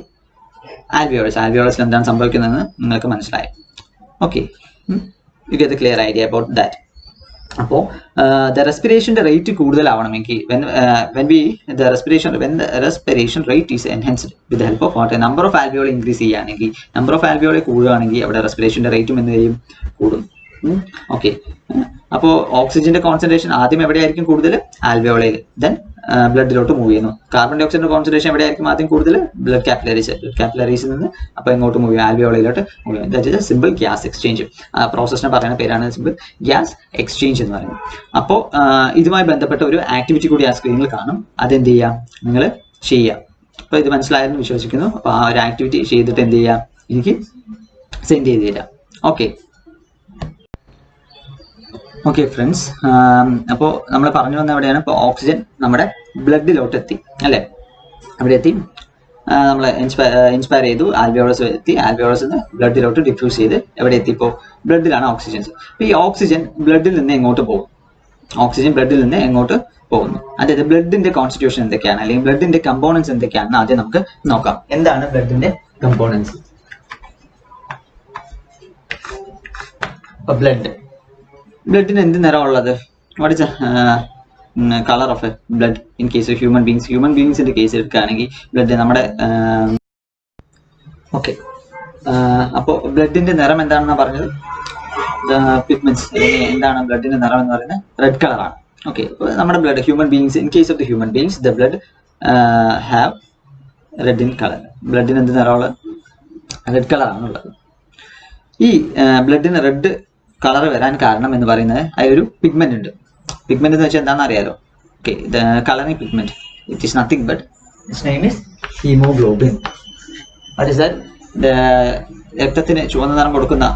alveolus. ആൽവിയോളസിൽ എന്താണ് സംഭവിക്കുന്നതെന്ന് നിങ്ങൾക്ക് മനസ്സിലായി. Okay, you get the clear idea about that. അപ്പോൾ ദ റെസ്പിറേഷന്റെ റേറ്റ് കൂടുതലാവണമെങ്കിൽ when the respiration rate is enhanced with the help of what? Number of alveoli increase ചെയ്യുകയാണെങ്കിൽ, നമ്പർ ഓഫ് ആൽവിയോളി കൂടുകയാണെങ്കിൽ അവിടെ റെസ്പിറേഷന്റെ റേറ്റും എന്ത് ചെയ്യും? കൂടും. ഓക്കെ, അപ്പോൾ ഓക്സിജന്റെ കോൺസെൻട്രേഷൻ ആദ്യം എവിടെയായിരിക്കും കൂടുതൽ? ആൽവിയോളയിൽ. ദെൻ ബ്ലഡിലോട്ട് മൂവ് ചെയ്യുന്നു. കാർബൺ ഡൈ ഓക്സൈഡിന്റെ കോൺസെൻട്രേഷൻ എവിടെയായിരിക്കും ആദ്യം കൂടുതൽ? ബ്ലഡ് കാപ്പിലറീസിൽ നിന്ന് അപ്പോൾ എങ്ങോട്ട് മൂവ് ചെയ്യും? ആൽവിയോളയിലോട്ട് മൂവ് ചെയ്യും. That is simple gas exchange. പ്രോസസ്സിനെ പറയുന്ന പേരാണ് സിമ്പിൾ ഗ്യാസ് എക്സ്ചേഞ്ച് എന്ന് പറയുന്നത്. അപ്പോൾ ഇതുമായി ബന്ധപ്പെട്ട ഒരു ആക്ടിവിറ്റി കൂടി ആ സ്ക്രീനിൽ കാണും. അതെന്ത് ചെയ്യാം? നിങ്ങൾ ചെയ്യാം. അപ്പോൾ ഇത് മനസ്സിലായെന്ന് വിശ്വസിക്കുന്നു. അപ്പോൾ ആ ഒരു ആക്ടിവിറ്റി ചെയ്തിട്ട് എന്ത് ചെയ്യാം? എനിക്ക് സെൻഡ് ചെയ്ത് തരാം. ഓക്കെ ഓക്കെ ഫ്രണ്ട്സ്, അപ്പോൾ നമ്മൾ പറഞ്ഞു വന്ന എവിടെയാണ്? ഇപ്പോൾ ഓക്സിജൻ നമ്മുടെ ബ്ലഡിലോട്ട് എത്തി അല്ലേ? അവിടെ എത്തി നമ്മൾ ഇൻസ്പയർ ചെയ്തു, ആൽവിയോളസ് എത്തി, ആൽവിയോളസ് നിന്ന് ബ്ലഡിലോട്ട് ഡിഫ്യൂസ് ചെയ്ത് എവിടെ എത്തി? ഇപ്പോൾ ബ്ലഡിലാണ് ഓക്സിജൻസ്. അപ്പോൾ ഈ ഓക്സിജൻ ബ്ലഡിൽ നിന്ന് എങ്ങോട്ട് പോകും? ഓക്സിജൻ ബ്ലഡിൽ നിന്ന് എങ്ങോട്ട് പോകുന്നു? അതായത് ബ്ലഡിന്റെ കോൺസ്റ്റിറ്റ്യൂഷൻ എന്തൊക്കെയാണ് അല്ലെങ്കിൽ ബ്ലഡിന്റെ കമ്പോണൻസ് എന്തൊക്കെയാണെന്ന് ആദ്യം നമുക്ക് നോക്കാം. എന്താണ് ബ്ലഡിന്റെ കമ്പോണൻസ്? ബ്ലഡിന് എന്ത് നിറമുള്ളത്? What is colour of a blood in case of human ബീങ്സിന്റെ കേസ് എടുക്കുകയാണെങ്കിൽ ബ്ലഡ് നമ്മുടെ ഓക്കെ, അപ്പോൾ ബ്ലഡിന്റെ നിറം എന്താണെന്നാണ് പറഞ്ഞത്? പിഗ്മെന്റ്സ്. എന്താണ് ബ്ലഡിന്റെ നിറം എന്ന് പറയുന്നത്? റെഡ് കളറാണ്. ഓക്കെ, അപ്പോൾ നമ്മുടെ blood human beings, in case of the human beings the blood have red in colour. ബ്ലഡിന് എന്ത് നിറമുള്ളത്? റെഡ് കളറാണുള്ളത്. ഈ ബ്ലഡിന് റെഡ് കളർ വരാൻ കാരണം എന്ന് പറയുന്നത് അതിലൊരു പിഗ്മെന്റ് ഉണ്ട്. പിഗ്മെന്റ് എന്ന് വെച്ചാൽ എന്താണെന്ന് അറിയാലോ? Okay, colouring pigment. It is nothing but it's name is haemoglobin. What is that? രക്തത്തിന് ചുവന്ന നിറം കൊടുക്കുന്ന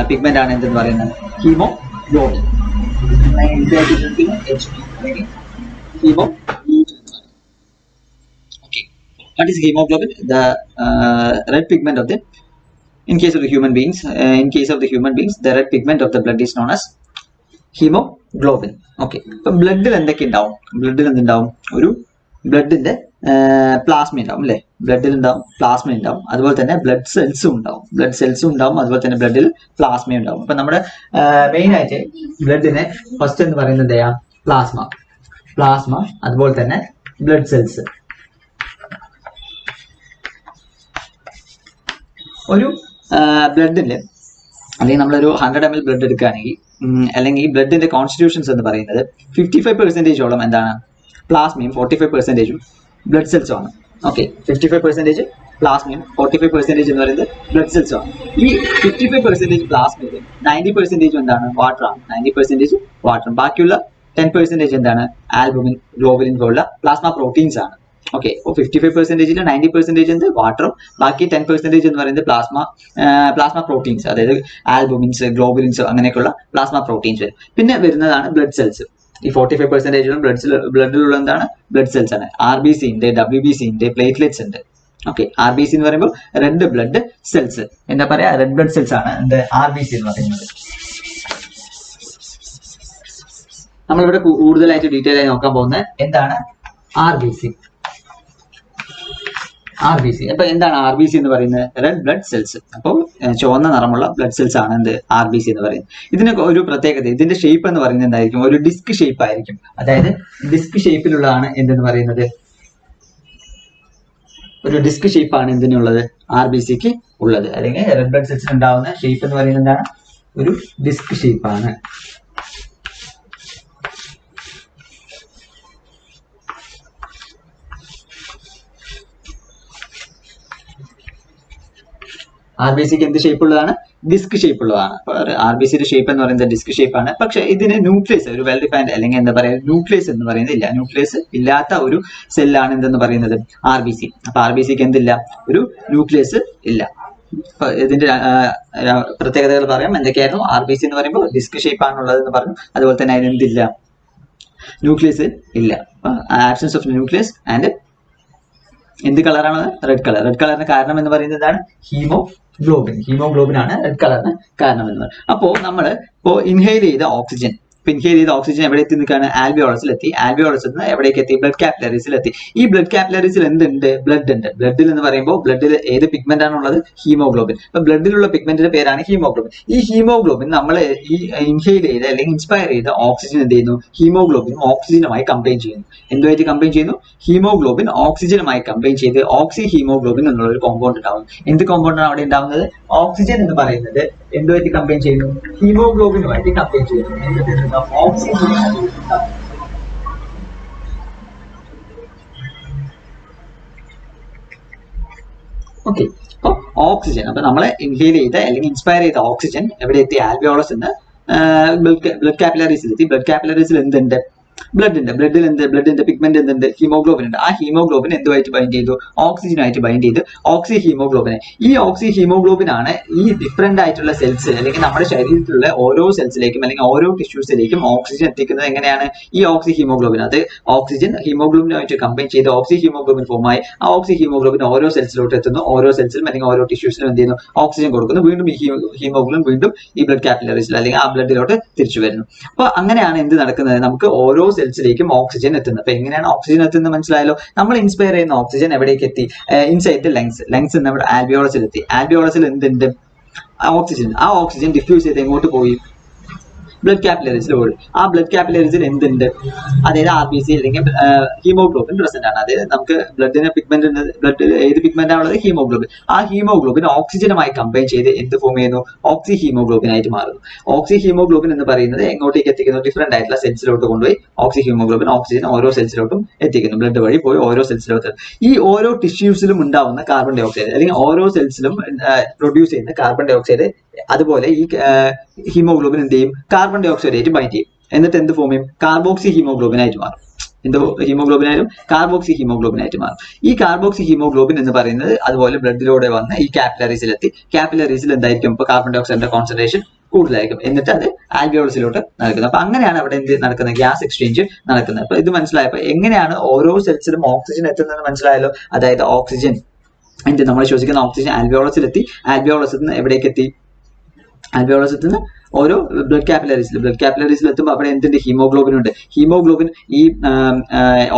പിഗ്മെന്റ് ആണ് എന്തെന്ന് പറയുന്നത്? Haemoglobin. Okay. What is hemoglobin? The red pigment of the, in case of the human beings, the red pigment of the blood is known as haemoglobin. Okay, ഇപ്പൊ ബ്ലഡിൽ എന്തൊക്കെ ഉണ്ടാവും? ബ്ലഡിൽ എന്തുണ്ടാവും? ഒരു ബ്ലഡിന്റെ പ്ലാസ്മ ഉണ്ടാവും അല്ലെ? ബ്ലഡിൽ ഉണ്ടാവും, പ്ലാസ്മ ഉണ്ടാവും, അതുപോലെ തന്നെ ബ്ലഡ് സെൽസും ഉണ്ടാവും. അതുപോലെ തന്നെ ബ്ലഡിൽ പ്ലാസ്മ ഉണ്ടാവും. അപ്പൊ നമ്മുടെ മെയിൻ ആയിട്ട് ബ്ലഡിനെ ഫസ്റ്റ് എന്ന് പറയുന്നത് എന്താ? പ്ലാസ്മ, അതുപോലെ തന്നെ ബ്ലഡ് സെൽസ്. ഒരു ബ്ലഡിന്റെ അല്ലെങ്കിൽ നമ്മളൊരു 100 ml ബ്ലഡ് എടുക്കുകയാണെങ്കിൽ, അല്ലെങ്കിൽ ബ്ലഡിന്റെ കോൺസ്റ്റിറ്റ്യൂഷൻസ് എന്ന് പറയുന്നത് 55% എന്താണ്? പ്ലാസ്മയും 45% ബ്ലഡ് സെൽസും ആണ്. ഓക്കെ, 55% പ്ലാസ്മയും 45% എന്ന് പറയുന്നത് ബ്ലഡ് സെൽസും ആണ്. ഈ 55% പ്ലാസ്മയിൽ 90% എന്താണ്? വാട്ടറാണ്. 90% വാട്ടർ. ബാക്കിയുള്ള 10% എന്താണ്? ആൽബുമിൻ, ഗ്ലോബുലിൻ പോലുള്ള പ്ലാസ്മ പ്രോട്ടീൻസ് ആണ്. ഓക്കെ, അപ്പോൾ 55%-ൽ 90% എന്ത്? വാട്ടറും, ബാക്കി 10% എന്ന് പറയുന്നത് പ്ലാസ്മ പ്രോട്ടീൻസ്, അതായത് ആൽബുമിൻസ്, ഗ്ലോബുലിൻസ്, അങ്ങനെയൊക്കെയുള്ള പ്ലാസ്മ പ്രോട്ടീൻസ് വരും. പിന്നെ വരുന്നതാണ് ബ്ലഡ് സെൽസ്. ഈ 45% ബ്ലഡിലുള്ള എന്താണ്? ബ്ലഡ് സെൽസ് ആണ്. RBC ഉണ്ട്, WBC ഉണ്ട്, പ്ലേറ്റ്ലെറ്റ്സ് ഉണ്ട്. ഓക്കെ, RBC എന്ന് പറയുമ്പോൾ റെഡ് ബ്ലഡ് സെൽസ്. എന്താ പറയാ? റെഡ് ബ്ലഡ് സെൽസ് ആണ് എന്ത്? RBC എന്ന് പറയുന്നത്. നമ്മളിവിടെ കൂടുതലായിട്ട് ഡീറ്റെയിൽ ആയി നോക്കാൻ പോകുന്നത് എന്താണ്? RBC. അപ്പൊ എന്താണ് RBC എന്ന് പറയുന്നത്? Red blood cells. അപ്പോൾ ചുവന്ന നിറമുള്ള ബ്ലഡ് സെൽസ് ആണ് എന്ത്? RBC എന്ന് പറയുന്നത്. ഇതിനൊക്കെ ഒരു പ്രത്യേകത, ഇതിന്റെ ഷേപ്പ് എന്ന് പറയുന്നത് എന്തായിരിക്കും? ഒരു ഡിസ്ക് ഷേപ്പ് ആയിരിക്കും. അതായത് ഡിസ്ക് ഷേപ്പിലുള്ളതാണ് എന്തെന്ന് പറയുന്നത്? ഒരു ഡിസ്ക് ഷേപ്പാണ് എന്തിനുള്ളത്? RBCക്ക് ഉള്ളത്. അല്ലെങ്കിൽ റെഡ് ബ്ലഡ് സെൽസിന് ഉണ്ടാവുന്ന ഷേപ്പ് എന്ന് പറയുന്നത് എന്താണ്? ഒരു ഡിസ്ക് ഷേപ്പാണ്. RBCക്ക് എന്ത് ഷേപ്പ് ഉള്ളതാണ്? ഡിസ്ക് ഷേപ്പ് ഉള്ളതാണ്. RBCയുടെ ഷേപ്പ് എന്ന് പറയുന്നത് ഡിസ്ക് ഷേപ്പ് ആണ്. പക്ഷെ ഇതിന് ന്യൂക്ലിയസ്, ഒരു വെൽ ഡിഫൈൻഡ് അല്ലെങ്കിൽ എന്താ പറയുക, ന്യൂക്ലിയസ് എന്ന് പറയുന്നത് ഇല്ല. ന്യൂക്ലിയസ് ഇല്ലാത്ത ഒരു സെല്ലാണ് എന്തെന്ന് പറയുന്നത്? RBC. അപ്പൊ RBCക്ക് എന്തില്ല? ഒരു ന്യൂക്ലിയസ് ഇല്ല. അപ്പൊ ഇതിന്റെ പ്രത്യേകതകൾ പറയാം. എന്തൊക്കെയായിരുന്നു? RBC എന്ന് പറയുമ്പോൾ ഡിസ്ക് ഷേപ്പ് ആണുള്ളത് എന്ന് പറഞ്ഞു. അതുപോലെ തന്നെ അതിന് എന്തില്ല? ന്യൂക്ലിയസ് ഇല്ല. ആബ്സെൻസ് ഓഫ് ന്യൂക്ലിയസ് ആൻഡ് എന്ത് കളറാണ്? Red colour. റെഡ് കളറിന് കാരണം എന്ന് പറയുന്നത് എന്താണ്? ഹീമോഗ്ലോബിൻ ആണ് റെഡ് കളറിന് കാരണം എന്ന് പറയുന്നത്. അപ്പോൾ നമ്മൾ ഇൻഹെയിൽ ചെയ്ത ഓക്സിജൻ എവിടെ എത്തി നിൽക്കുകയാണ്? ആൽവിയോളസിലെത്തി. ആൽവിയോളസിൽ നിന്ന് എവിടേക്ക് എത്തി? ബ്ലഡ് കാപ്പിലറീസിലെത്തി. ഈ ബ്ലഡ് കാപ്പിലറീസിൽ എന്തുണ്ട്? ബ്ലഡ് ഉണ്ട്. ബ്ലഡിൽ എന്ന് പറയുമ്പോൾ ബ്ലഡിൽ ഏത് പിഗ്മെന്റ് ആണുള്ളത്? ഹീമോഗ്ലോബിൻ. അപ്പൊ ബ്ലഡിലുള്ള പിഗ്മെന്റിന്റെ പേരാണ് ഹീമോഗ്ലോബിൻ. ഈ ഹീമോഗ്ലോബിൻ നമ്മൾ ഈ ഇൻഹെയിൽ ചെയ്ത അല്ലെങ്കിൽ ഇൻസ്പയർ ചെയ്ത ഓക്സിജൻ എന്ത് ചെയ്യുന്നു? ഹീമോഗ്ലോബിൻ ഓക്സിജനുമായി കമ്പൈൻ ചെയ്യുന്നു. എന്തുമായിട്ട് കമ്പൈൻ ചെയ്യുന്നു? ഹീമോഗ്ലോബിൻ ഓക്സിജനുമായി കമ്പൈൻ ചെയ്ത് ഓക്സി ഹീമോഗ്ലോബിൻ എന്നുള്ള ഒരു കോമ്പൗണ്ട് ഉണ്ടാവും. എന്ത് കോമ്പൗണ്ടാണ് അവിടെ ഉണ്ടാവുന്നത്? ഓക്സിജൻ എന്ന് പറയുന്നത് എന്തുമായിട്ട് കമ്പൈൻ ചെയ്യുന്നു? ഹീമോഗ്ലോബിനുമായിട്ട് കമ്പൈൻ ചെയ്യുന്നു. ഓക്സിജൻ. ഓക്കെ, അപ്പൊ ഓക്സിജൻ, അപ്പൊ നമ്മളെ ഇൻഹെയിൽ ചെയ്ത അല്ലെങ്കിൽ ഇൻസ്പയർ ചെയ്ത ഓക്സിജൻ എവിടെ എത്തി? ആൽവിയോളസ് നിന്ന് ബ്ലഡ് കാപ്പിലറീസിലെത്തി. ബ്ലഡ് കാപ്പിലറീസിൽ എന്തുണ്ട്? ബ്ലഡ് ഉണ്ട്. ബ്ലഡിന്റെ പിഗ്മെന്റ് എന്തുണ്ട്? ഹീമോഗ്ലോബിൻ ഉണ്ട്. ആ ഹീമോഗ്ലോബിൻ എന്തുമായിട്ട് ബൈൻഡ് ചെയ്തു? ഓക്സിജനായിട്ട് ബൈൻഡ് ചെയ്ത് ഓക്സി ഹീമോഗ്ലോബിനെ. ഈ ഓക്സി ഹീമോഗ്ലോബിൻ ആണ് ഈ ഡിഫറെന്റ് ആയിട്ടുള്ള സെൽസ് അല്ലെങ്കിൽ നമ്മുടെ ശരീരത്തിലുള്ള ഓരോ സെൽസിലേക്കും അല്ലെങ്കിൽ ഓരോ ടിഷ്യൂസിലേക്കും ഓക്സിജൻ എത്തിക്കുന്നത് എങ്ങനെയാണ്? ഈ ഓക്സി ഹീമോഗ്ലോബിൻ. അത് ഓക്സിജൻ ഹീമോഗ്ലോബിനുമായിട്ട് കമ്പൈൻ ചെയ്ത് ഓക്സി ഹീമോഗ്ലോബിൻ ഫോമായി. ആ ഓക്സി ഹീമോഗ്ലോബിൻ ഓരോ സെൽസിലോട്ട് എത്തുന്നു. ഓരോ സെൽസിലും അല്ലെങ്കിൽ ഓരോ ടിഷ്യൂസിലും എന്ത് ചെയ്യുന്നു? ഓക്സിജൻ കൊടുക്കുന്നു. വീണ്ടും ഈ ഹീമോഗ്ലോബിൻ വീണ്ടും ഈ ബ്ലഡ് കാപ്പിലറീസിൽ അല്ലെങ്കിൽ ആ ബ്ലഡിലോട്ട് തിരിച്ചു വരുന്നു. അപ്പൊ അങ്ങനെയാണ് എന്ത് നടക്കുന്നത്? നമുക്ക് ഓരോ സെൽസിലേക്കും ഓക്സിജൻ എത്തുന്നത്. അപ്പൊ എങ്ങനെയാണ് ഓക്സിജൻ എത്തുന്നത് മനസ്സിലായല്ലോ? നമ്മൾ ഇൻസ്പയർ ചെയ്യുന്ന ഓക്സിജൻ എവിടേക്ക് എത്തി? ഇൻസൈഡ് ദ ലങ്സ് നമ്മുടെ ആൽവിയോളസിൽ എത്തി. ആൽവിയോളസിൽ എന്തുണ്ട്? ഓക്സിജൻ. ആ ഓക്സിജൻ ഡിഫ്യൂസ് ചെയ്ത് എങ്ങോട്ട് പോയി? ബ്ലഡ് കാപ്പിലറീസിൽ ഓടും. ആ ബ്ലഡ് കാപ്പിലറീസിൽ എന്തുണ്ട്? അതായത് RBC അല്ലെങ്കിൽ ഹീമോഗ്ലോബിൻ പ്രസന്റ് ആണ്. അതായത് നമുക്ക് ബ്ലഡിന് പിഗ്മെന്റ്, ബ്ലഡ് ഏത് പിഗ്മെന്റ് ആണുള്ളത്? ഹീമോഗ്ലോബിൻ. ആ ഹീമോഗ്ലോബിൻ ഓക്സിജനുമായി കമ്പൈൻ ചെയ്ത് എന്ത് ഫോം ചെയ്യുന്നു? ഓക്സി ഹീമോഗ്ലോബിൻ ആയിട്ട് മാറുന്നു. ഓക്സി ഹീമോഗ്ലോബിൻ എന്ന് പറയുന്നത് എങ്ങോട്ടേക്ക് എത്തിക്കുന്നു? ഡിഫറെന്റ് ആയിട്ടുള്ള സെൽസിലോട്ട് കൊണ്ടുപോയി ഓക്സി ഹീമോഗ്ലോബിൻ ഓക്സിജൻ ഓരോ സെൽസിലോട്ടും എത്തിക്കുന്നു. ബ്ലഡ് വഴി പോയി ഓരോ സെൽസിലോട്ട്. ഈ ഓരോ ടിഷ്യൂസിലും ഉണ്ടാവുന്ന കാർബൺ ഡൈ ഓക്സൈഡ് അല്ലെങ്കിൽ ഓരോ സെൽസിലും പ്രൊഡ്യൂസ് ചെയ്യുന്ന കാർബൺ ഡൈ ഓക്സൈഡ് അതുപോലെ ഈ ഹീമോഗ്ലോബിൻ എന്ത് ചെയ്യും? കാർബൺ ഡൈ ഓക്സൈഡ് ആയിട്ട് ബൈൻഡ് ചെയ്യും. എന്നിട്ട് എന്ത് ഫോം ചെയ്യും? കാർബോക്സി ഹീമോഗ്ലോബിൻ ആയിട്ട് മാറും. എന്ത് ഹീമോഗ്ലോബിൻ ആയാലും കാർബോക്സി ഹീമോഗ്ലോബിൻ ആയിട്ട് മാറും. ഈ കാർബോക്സി ഹീമോഗ്ലോബിൻ എന്ന് പറയുന്നത് അതുപോലെ ബ്ലഡിലൂടെ വന്ന് ഈ കാപ്പിലറീസിലെത്തി. കാപ്പിലറീസിൽ എന്തായിരിക്കും? ഇപ്പോൾ കാർബൺ ഡൈ ഓക്സൈഡിന്റെ കോൺസെൻട്രേഷൻ കൂടുതലായിരിക്കും. എന്നിട്ട് അത് ആൽവിയോളസിലോട്ട് നടക്കുന്നത്. അപ്പൊ അങ്ങനെയാണ് അവിടെ എന്ത് നടക്കുന്നത്? ഗ്യാസ് എക്സ്ചേഞ്ച് നടക്കുന്നത്. അപ്പൊ ഇത് മനസ്സിലായപ്പോ എങ്ങനെയാണ് ഓരോ സെൽസിലും ഓക്സിജൻ എത്തുന്നത് മനസ്സിലായല്ലോ. അതായത് ഓക്സിജൻ നമ്മൾ ശ്വസിക്കുന്ന ഓക്സിജൻ ആൽവിയോളസിലെത്തി. ആൽവിയോളസിൽ നിന്ന് എവിടേക്ക് എത്തി? ആൽവിയോളസിൽ നിന്ന് ഓരോ ബ്ലഡ് കാപ്പിലറീസിൽ എത്തുമ്പോൾ അവിടെ എന്തുണ്ട്? ഹീമോഗ്ലോബിൻ ഉണ്ട്. ഹീമോഗ്ലോബിൻ ഈ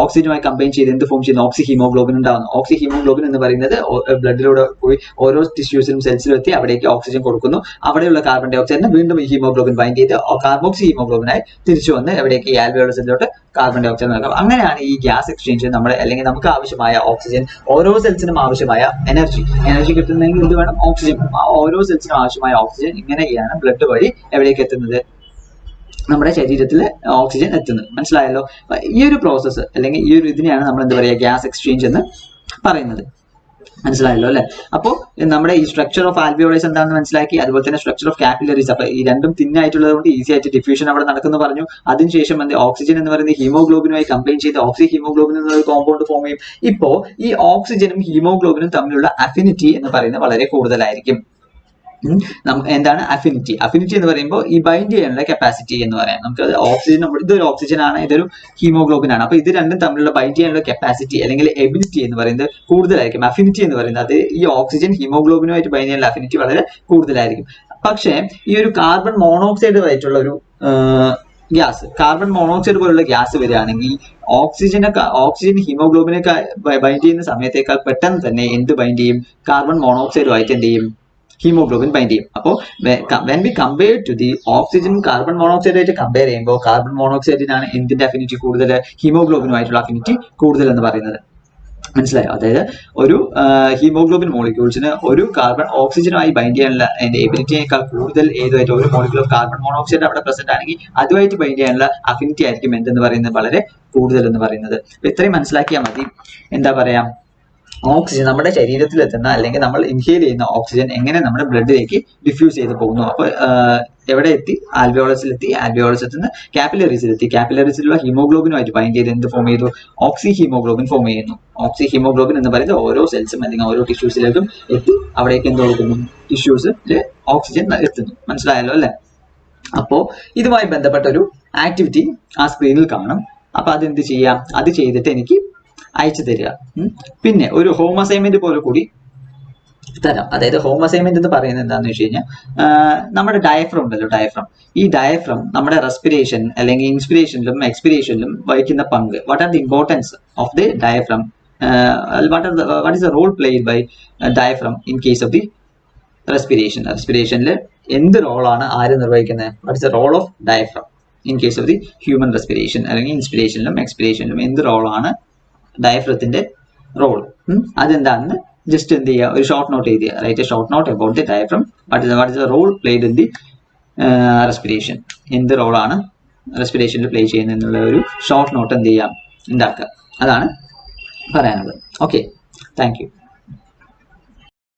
ഓക്സിജനുമായി കമ്പൈൻ ചെയ്ത് എന്ത് ഫോം ചെയ്യുന്നു? ഓക്സി ഹീമോഗ്ലോബിൻ ഉണ്ടാവുന്നു. ഓക്സി ഹീമോഗ്ലോബിൻ എന്ന് പറയുന്നത് ബ്ലഡിലൂടെ പോയി ഓരോ ടിഷ്യൂസിലും സെൽസിലും എത്തി അവിടേക്ക് ഓക്സിജൻ കൊടുക്കുന്നു. അവിടെയുള്ള കാർബൺ ഡൈ ഓക്സൈഡിനെ വീണ്ടും ഈ ഹീമോഗ്ലോബിൻ ബൈൻഡ് ചെയ്ത് കാർബോക്സി ഹീമോഗ്ലോബിനായി തിരിച്ചു വന്ന് എവിടേക്ക്? ഈ ആൽവിയോളസിലോട്ട് കാർബൺ ഡൈ ഓക്സൈഡ് നൽകാം. അങ്ങനെയാണ് ഈ ഗ്യാസ് എക്സ്ചേഞ്ച് നമ്മുടെ അല്ലെങ്കിൽ നമുക്ക് ആവശ്യമായ ഓക്സിജൻ, ഓരോ സെൽസിനും ആവശ്യമായ എനർജി കിട്ടുന്നതെങ്കിൽ എന്ത് വേണം? ഓക്സിജൻ. ഓരോ സെൽസിനും ആവശ്യമായ ഓക്സിജൻ ഇങ്ങനെയാണ് ബ്ലഡ് വഴി എവിടേക്ക് എത്തുന്നത്? നമ്മുടെ ശരീരത്തിൽ ഓക്സിജൻ എത്തുന്നത്. മനസ്സിലായല്ലോ. ഈ ഒരു പ്രോസസ്സ് അല്ലെങ്കിൽ ഈ ഒരു ഇതിനെയാണ് നമ്മൾ എന്താ പറയുക? ഗ്യാസ് എക്സ്ചേഞ്ച് എന്ന് പറയുന്നത്. മനസ്സിലായല്ലോ അല്ലെ? അപ്പോൾ നമ്മുടെ ഈ സ്ട്രക്ചർ ഓഫ് ആൽവിയോളൈസ് എന്താണെന്ന് മനസ്സിലാക്കി. അതുപോലെ തന്നെ സ്ട്രക്ചർ ഓഫ് കാപ്പിലറീസ്. അപ്പൊ ഈ രണ്ടും തിന്നായിട്ടുള്ളത് കൊണ്ട് ഈസി ആയിട്ട് ഡിഫ്യൂഷൻ അവിടെ നടക്കുന്നു പറഞ്ഞു. അതിനുശേഷം എന്ത്? ഓക്സിജൻ എന്ന് പറയുന്നത് ഹീമോഗ്ലോബിനുമായി കമ്പൈൻ ചെയ്ത് ഓക്സി ഹീമോഗ്ലോബിൻ എന്നുള്ള ഒരു കോമ്പൗണ്ട് ഫോം ചെയ്യും. ഇപ്പോ ഈ ഓക്സിജനും ഹീമോഗ്ലോബിനും തമ്മിലുള്ള അഫിനിറ്റി എന്ന് പറയുന്നത് വളരെ കൂടുതലായിരിക്കും. എന്താണ് അഫിനിറ്റി? അഫിനിറ്റി എന്ന് പറയുമ്പോൾ ഈ ബൈൻഡ് ചെയ്യാനുള്ള കപ്പാസിറ്റി എന്ന് പറയാം. നമുക്ക് ഓക്സിജൻ, ഇതൊരു ഓക്സിജൻ ആണ്, ഇതൊരു ഹീമോഗ്ലോബിൻ ആണ്. അപ്പൊ ഇത് രണ്ടും തമ്മിലുള്ള ബൈൻഡ് ചെയ്യാനുള്ള കപ്പാസിറ്റി അല്ലെങ്കിൽ എബിലിറ്റി എന്ന് പറയുന്നത് കൂടുതലായിരിക്കും. അഫിനിറ്റി എന്ന് പറയുന്നത് അത് ഈ ഓക്സിജൻ ഹീമോഗ്ലോബിനുമായിട്ട് ബൈൻഡ് ചെയ്യാനുള്ള അഫിനിറ്റി വളരെ കൂടുതലായിരിക്കും. പക്ഷേ ഈ ഒരു കാർബൺ മോണോക്സൈഡ് ആയിട്ടുള്ള ഒരു ഗ്യാസ്, കാർബൺ മോണോക്സൈഡ് പോലുള്ള ഗ്യാസ് വരികയാണെങ്കിൽ ഓക്സിജൻ ഹീമോഗ്ലോബിനെ ബൈൻഡ് ചെയ്യുന്ന സമയത്തേക്കാൾ പെട്ടെന്ന് തന്നെ എന്ത് ബൈൻഡ് ചെയ്യും? കാർബൺ മോണോക്സൈഡുമായിട്ട് എന്ത് ചെയ്യും? ഹീമോഗ്ലോബിൻ ബൈൻഡ് ചെയ്യും. അപ്പോൾ when we compare to the oxygen carbon monoxide ആയിട്ട് കമ്പയർ ചെയ്യുമ്പോൾ കാർബൺ മോണോക്സൈഡിനാണ് എന്തിന്റെ അഫിനിറ്റി കൂടുതൽ? ഹീമോഗ്ലോബിനുമായിട്ടുള്ള അഫിനിറ്റി കൂടുതൽ എന്ന് പറയുന്നത്. മനസ്സിലായോ? അതായത് ഒരു ഹീമോഗ്ലോബിൻ മോളിക്യൂൾസിന് ഒരു കാർബൺ ഓക്സിജനുമായി ബൈൻഡ് ചെയ്യാനുള്ള അതിന്റെ എബിലിറ്റിയേക്കാൾ കൂടുതൽ ഏതുമായിട്ട് ഒരു മോളിക്യൂൾ ഓഫ് കാർബൺ മോണോക്സൈഡ് അവിടെ പ്രസന്റ് ആണെങ്കിൽ അതുമായിട്ട് ബൈൻഡ് ചെയ്യാനുള്ള അഫിനിറ്റി ആയിരിക്കും എന്തെന്ന് പറയുന്നത് വളരെ കൂടുതൽ എന്ന് പറയുന്നത്. അപ്പൊ ഇത്രയും മനസ്സിലാക്കിയാൽ മതി. എന്താ പറയാ? ഓക്സിജൻ നമ്മുടെ ശരീരത്തിൽ എത്തുന്ന അല്ലെങ്കിൽ നമ്മൾ ഇൻഹേൽ ചെയ്യുന്ന ഓക്സിജൻ എങ്ങനെ നമ്മുടെ ബ്ലഡിലേക്ക് ഡിഫ്യൂസ് ചെയ്ത് പോകുന്നു. അപ്പൊ എവിടെ എത്തി? ആൽവിയോളസിലെത്തി. ആൽവിയോളസിൽ നിന്ന് കാപ്പിലറീസിലെത്തി. കാപ്പിലറീസിലുള്ള ഹീമോഗ്ലോബിനുമായിട്ട് ബൈൻഡ് ചെയ്ത് എന്ത് ഫോം ചെയ്തു? ഓക്സി ഹീമോഗ്ലോബിൻ ഫോം ചെയ്യുന്നു. ഓക്സി ഹീമോഗ്ലോബിൻ എന്ന് പറയുന്നത് ഓരോ സെൽസും അല്ലെങ്കിൽ ഓരോ ടിഷ്യൂസിലേക്കും എത്തി അവിടേക്ക് എന്ത് കൊടുക്കുന്നു? ടിഷ്യൂസിൽ ഓക്സിജൻ എത്തുന്നു. മനസ്സിലായല്ലോ അല്ലെ? അപ്പോ ഇതുമായി ബന്ധപ്പെട്ട ഒരു ആക്ടിവിറ്റി ആ സ്ക്രീനിൽ കാണും. അപ്പൊ അതെന്ത് ചെയ്യാം? അത് ചെയ്തിട്ട് എനിക്ക് അയച്ചു തരിക. പിന്നെ ഒരു ഹോം അസൈൻമെന്റ് പോലെ കൂടി തരാം. അതായത് ഹോം അസൈൻമെന്റ് എന്ന് പറയുന്നത് എന്താണെന്ന് വെച്ച് കഴിഞ്ഞാൽ നമ്മുടെ ഡയഫ്രം ഉണ്ടല്ലോ, ഈ ഡയഫ്രം നമ്മുടെ റെസ്പിറേഷൻ അല്ലെങ്കിൽ ഇൻസ്പിറേഷനിലും എക്സ്പിറേഷനിലും വഹിക്കുന്ന പങ്ക്. What are the importance of the diaphragm? What is the role played by diaphragm in case of the റെസ്പിറേഷനിൽ എന്ത് റോളാണ് ആര് നിർവഹിക്കുന്നത്? What is the role of diaphragm in case of the human respiration അല്ലെങ്കിൽ ഇൻസ്പിറേഷനിലും എക്സ്പിറേഷനിലും എന്ത് റോളാണ് ഡയഫ്രത്തിന്റെ റോൾ? അതെന്താണെന്ന് ജസ്റ്റ് എന്ത് ചെയ്യുക? ഒരു ഷോർട്ട് നോട്ട് എഴുതുക. Write a short note about the diaphragm. What is the role played in the respiration? എന്ത് റോളാണ് റെസ്പിറേഷനിൽ പ്ലേ ചെയ്യുന്നത് എന്നുള്ള ഒരു ഷോർട്ട് നോട്ട് എന്ത് ചെയ്യാം? ഉണ്ടാക്കുക. അതാണ് പറയാനുള്ളത്. Okay, thank you.